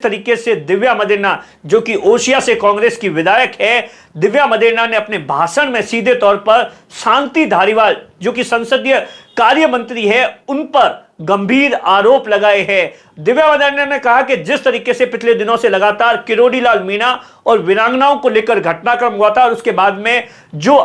तरीके से दिव्या मदेरणा जो कि ओशिया से कांग्रेस की विधायक है, दिव्या मदेरणा ने अपने भाषण में सीधे तौर पर शांति धारीवाल जो कि संसदीय कार्य मंत्री है उन पर गंभीर आरोप लगाए हैं। दिव्या मदेरणा ने कहा कि जिस तरीके से पिछले दिनों से लगातार किरोड़ी लाल मीणा और वीरांगनाओं को लेकर घटनाक्रम हुआ था और उसके बाद में जो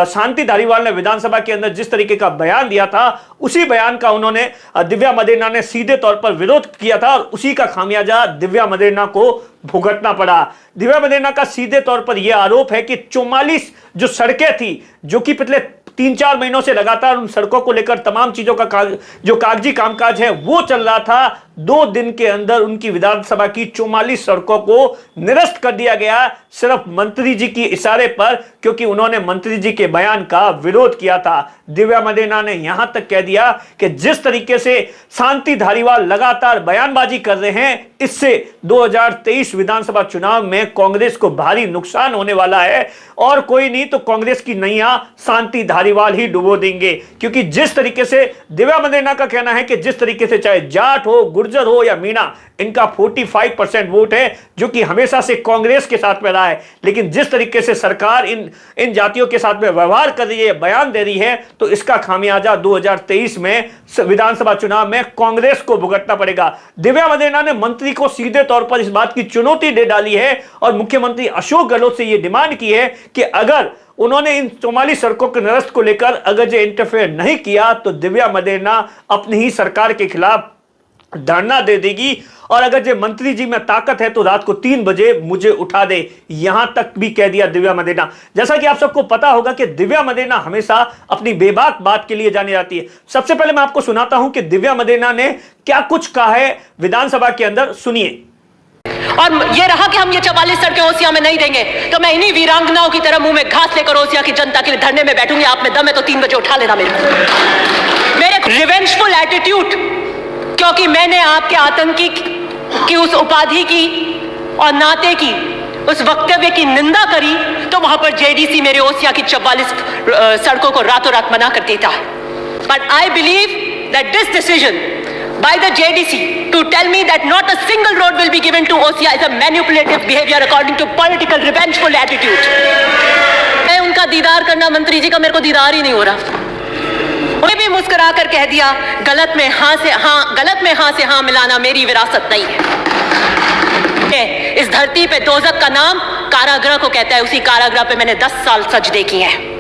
शांति धारीवाल ने विधानसभा के अंदर जिस तरीके का बयान दिया था, उसी बयान का उन्होंने दिव्या मदेरणा ने सीधे तौर पर विरोध किया था और उसी का खामियाजा दिव्या मदेरणा को भुगतना पड़ा। दिव्या मदेरणा का सीधे तौर पर यह आरोप है कि 44 जो सड़कें थी जो कि पिछले 3-4 महीनों से लगातार उन सड़कों को लेकर तमाम चीजों का जो कागजी कामकाज है वो चल रहा था, 2 दिन के अंदर उनकी विधानसभा की 44 सड़कों को निरस्त कर दिया गया सिर्फ मंत्री जी की इशारे पर, क्योंकि उन्होंने मंत्री जी के बयान का विरोध किया था। दिव्या मदेरणा ने यहां तक कह दिया कि जिस तरीके से शांति धारीवाल लगातार बयानबाजी कर रहे हैं, इससे 2023 विधानसभा चुनाव में कांग्रेस को भारी नुकसान होने वाला है और कोई नहीं तो कांग्रेस की नैया शांति धारीवाल ही डुबो देंगे। क्योंकि जिस तरीके से दिव्या मदेरणा का कहना है कि जिस तरीके से चाहे जाट हो, गुर्जर हो या मीणा, इनका 45% वोट है जो कि हमेशा से कांग्रेस के साथ में रहा है, लेकिन जिस तरीके से सरकार इन जातियों के साथ में व्यवहार कर रही है, बयान दे रही है, तो इसका खामियाजा 2023 में विधानसभा चुनाव में कांग्रेस को भुगतना पड़ेगा। दिव्या मदेरणा ने मंत्री को सीधे तौर पर इस बात की चुनौती दे डाली है और मुख्यमंत्री अशोक गहलोत से यह डिमांड की है कि अगर उन्होंने इन 44 सड़कों के निरस्त को लेकर अगर जो इंटरफेयर नहीं किया तो दिव्या मदेरणा अपनी ही सरकार के खिलाफ धरना दे देगी और अगर जो मंत्री जी में ताकत है तो रात को 3 बजे मुझे उठा दे, यहां तक भी कह दिया दिव्या मदेरणा। जैसा कि आप सबको पता होगा कि दिव्या मदेरणा हमेशा अपनी बेबाक बात के लिए जानी जाती है। सबसे पहले मैं आपको सुनाता हूं कि दिव्या मदेरणा ने क्या कुछ कहा है विधानसभा के अंदर, सुनिए। और ये रहा कि हम ये 44 सड़कें ओसिया में नहीं देंगे तो मैं इन्हीं वीरांगनाओं की तरह मुंह में घास लेकर ओसिया की जनता के लिए धरने में बैठूंगी। आप में दम है तो 3 बजे उठा लेना मेरे रिवेंजफुल एटीट्यूड, क्योंकि मैंने आपके आतंकी की उस उपाधि की और नाते की उस वक्तव्य की निंदा करी तो वहां पर जेडीसी मेरे ओसिया की 44 सड़कों को रातों रात मना कर देता है। But I believe that this decision by the JDC to tell me that not a single road will be given to OCA is a manipulative behavior according to political revengeful attitude। मैं उनका दीदार करना, मंत्री जी का मेरे को दीदार ही नहीं हो रहा। उन्हें भी मुस्कुरा कर कह दिया गलत में हाँ से हाँ मिलाना मेरी विरासत नहीं है। इस धरती पे दोजख का नाम कारागृह को कहता है, उसी कारागृह पे मैंने 10 साल सजदे किए हैं।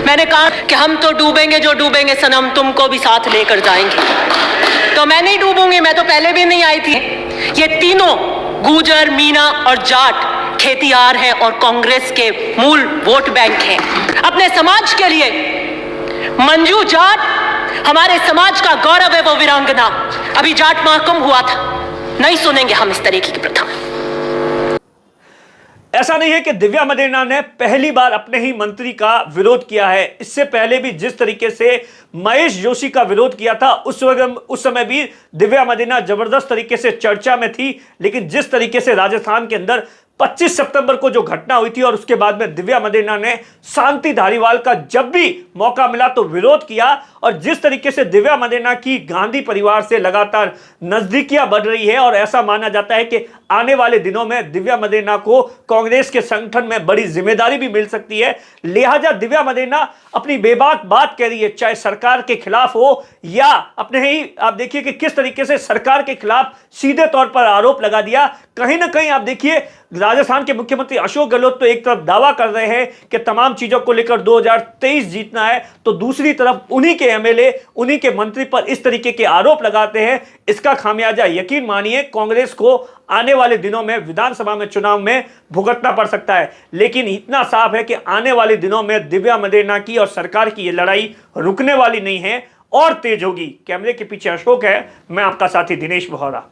मैंने कहा कि हम तो डूबेंगे जो डूबेंगे सनम, तुमको भी साथ लेकर जाएंगे। तो मैं नहीं डूबूंगी, मैं तो पहले भी नहीं आई थी। ये तीनों गुर्जर, मीणा और जाट खेतीहार हैं और कांग्रेस के मूल वोट बैंक हैं। अपने समाज के लिए मंजू जाट हमारे समाज का गौरव है, वो वीरांगना। अभी जाट महाकुंभ हुआ था, नहीं सुनेंगे हम इस तरीके की प्रथा। ऐसा नहीं है कि दिव्या मदेरणा ने पहली बार अपने ही मंत्री का विरोध किया है। इससे पहले भी जिस तरीके से महेश जोशी का विरोध किया था उस समय भी दिव्या मदेरणा जबरदस्त तरीके से चर्चा में थी। लेकिन जिस तरीके से राजस्थान के अंदर 25 सितंबर को जो घटना हुई थी और उसके बाद में दिव्या मदेरणा ने शांति धारीवाल का जब भी मौका मिला तो विरोध किया और जिस तरीके से दिव्या मदेरणा की गांधी परिवार से लगातार नजदीकियां बढ़ रही है और ऐसा माना जाता है कि आने वाले दिनों में दिव्या मदेरणा को कांग्रेस के संगठन में बड़ी जिम्मेदारी भी मिल सकती है। लिहाजा दिव्या मदेरणा अपनी बेबाक बात कह रही है, चाहे सरकार के खिलाफ हो या अपने ही, आप देखिए कि किस तरीके से सरकार के खिलाफ सीधे तौर पर आरोप लगा दिया। कहीं ना कहीं आप देखिए राजस्थान के मुख्यमंत्री अशोक गहलोत तो एक तरफ दावा कर रहे हैं कि तमाम चीजों को लेकर 2023 जीतना है, तो दूसरी तरफ उन्हीं के एमएलए, उन्हीं के मंत्री पर इस तरीके के आरोप लगाते हैं। इसका खामियाजा यकीन मानिए कांग्रेस को आने वाले दिनों में विधानसभा में चुनाव में भुगतना पड़ सकता है। लेकिन इतना साफ है कि आने वाले दिनों में दिव्या मदेरणा की और सरकार की यह लड़ाई रुकने वाली नहीं है और तेज होगी। कैमरे के पीछे अशोक है, मैं आपका साथी दिनेश बोहरा।